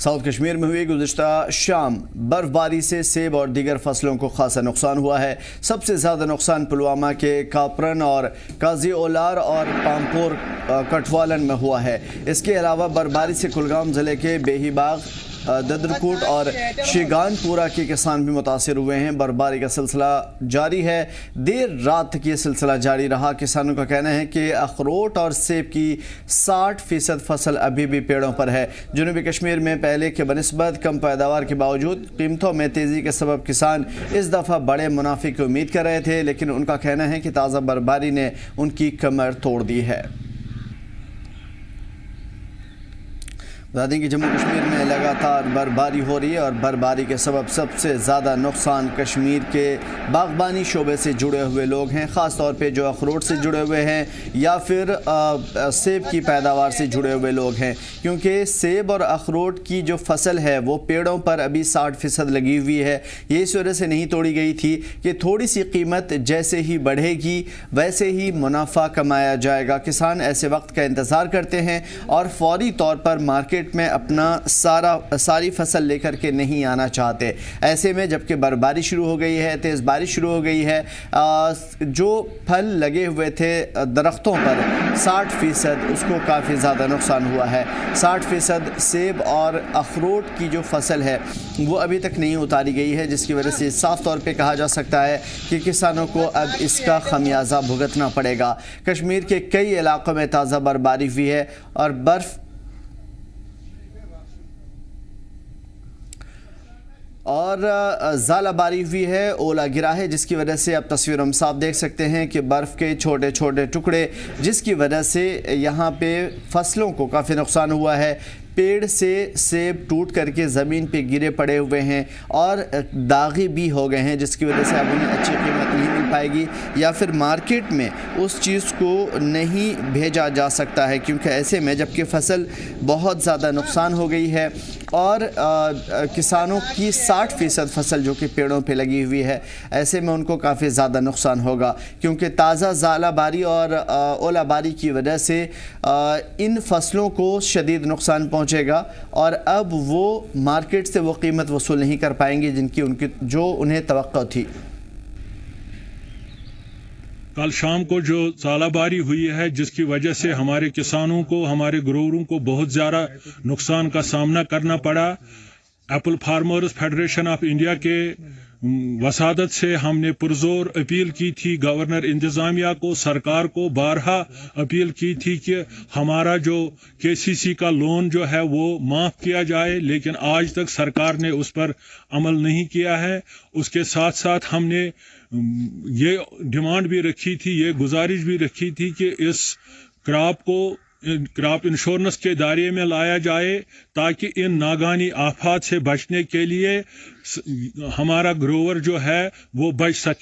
South Kashmir میں ہوئی گزشتہ شام برف باری سے سیب اور دیگر فصلوں کو خاصا نقصان ہوا ہے۔ سب سے زیادہ نقصان پلوامہ کے کاپرن اور قاضی اولار اور پامپور کٹھوالن میں ہوا ہے۔ اس کے علاوہ برف باری سے کلگام ضلع کے بیہی باغ، ددرکوٹ اور شیگان پورہ کے کسان بھی متاثر ہوئے ہیں۔ برف باری کا سلسلہ جاری ہے، دیر رات تک یہ سلسلہ جاری رہا۔ کسانوں کا کہنا ہے کہ اخروٹ اور سیب کی 60% فصل ابھی بھی پیڑوں پر ہے۔ جنوبی کشمیر میں پہلے کے بنسبت کم پیداوار کے باوجود قیمتوں میں تیزی کے سبب کسان اس دفعہ بڑے منافع کی امید کر رہے تھے، لیکن ان کا کہنا ہے کہ تازہ برف باری نے ان کی کمر توڑ دی ہے۔ بتا دیں کہ جموں کشمیر میں لگاتار برف باری ہو رہی ہے اور برف باری کے سبب سب سے زیادہ نقصان کشمیر کے باغبانی شعبے سے جڑے ہوئے لوگ ہیں، خاص طور پہ جو اخروٹ سے جڑے ہوئے ہیں یا پھر سیب کی پیداوار سے جڑے ہوئے لوگ ہیں، کیونکہ سیب اور اخروٹ کی جو فصل ہے وہ پیڑوں پر ابھی 60% لگی ہوئی ہے۔ یہ اس وجہ سے نہیں توڑی گئی تھی کہ تھوڑی سی قیمت جیسے ہی بڑھے گی ویسے ہی منافع کمایا جائے گا۔ کسان ایسے وقت کا انتظار کرتے ہیں اور فوری طور پر مارکیٹ میں اپنا ساری فصل لے کر کے نہیں آنا چاہتے۔ ایسے میں جب کہ برف باری شروع ہو گئی ہے، تیز بارش شروع ہو گئی ہے، جو پھل لگے ہوئے تھے درختوں پر 60% اس کو کافی زیادہ نقصان ہوا ہے۔ 60% سیب اور اخروٹ کی جو فصل ہے وہ ابھی تک نہیں اتاری گئی ہے، جس کی وجہ سے صاف طور پہ کہا جا سکتا ہے کہ کسانوں کو اب اس کا خمیازہ بھگتنا پڑے گا۔ کشمیر کے کئی علاقوں میں تازہ برف باری ہوئی ہے اور ژالہ باری ہوئی ہے، اولا گرا ہے، جس کی وجہ سے اب تصویروں میں صاف دیکھ سکتے ہیں کہ برف کے چھوٹے چھوٹے ٹکڑے، جس کی وجہ سے یہاں پہ فصلوں کو کافی نقصان ہوا ہے۔ پیڑ سے سیب ٹوٹ کر کے زمین پہ گرے پڑے ہوئے ہیں اور داغی بھی ہو گئے ہیں، جس کی وجہ سے اب انہیں اچھی قیمت نہیں مل پائے گی یا پھر مارکیٹ میں اس چیز کو نہیں بھیجا جا سکتا ہے، کیونکہ ایسے میں جب کہ فصل بہت زیادہ نقصان ہو گئی ہے اور کسانوں کی 60% فصل جو کہ پیڑوں پہ لگی ہوئی ہے، ایسے میں ان کو کافی زیادہ نقصان ہوگا، کیونکہ تازہ ژالہ باری اور اولا باری کی وجہ سے ان فصلوں کو شدید نقصان پہنچے گا اور اب وہ مارکیٹ سے وہ قیمت وصول نہیں کر پائیں گے جو انہیں توقع تھی۔ کل شام کو جو ژالہ باری ہوئی ہے، جس کی وجہ سے ہمارے کسانوں کو، ہمارے گروہوں کو بہت زیادہ نقصان کا سامنا کرنا پڑا۔ Apple farmers federation of India کے وسادت سے ہم نے پرزور اپیل کی تھی گورنر انتظامیہ کو، سرکار کو بارہا اپیل کی تھی کہ ہمارا جو KCC کا لون جو ہے وہ معاف کیا جائے، لیکن آج تک سرکار نے اس پر عمل نہیں کیا ہے۔ اس کے ساتھ ساتھ ہم نے یہ ڈیمانڈ بھی رکھی تھی، یہ گزارش بھی رکھی تھی کہ اس کراپ انشورنس کے دائرے میں لایا جائے تاکہ ان ناگہانی آفات سے بچنے کے لیے ہمارا گروور جو ہے وہ بچ سکے۔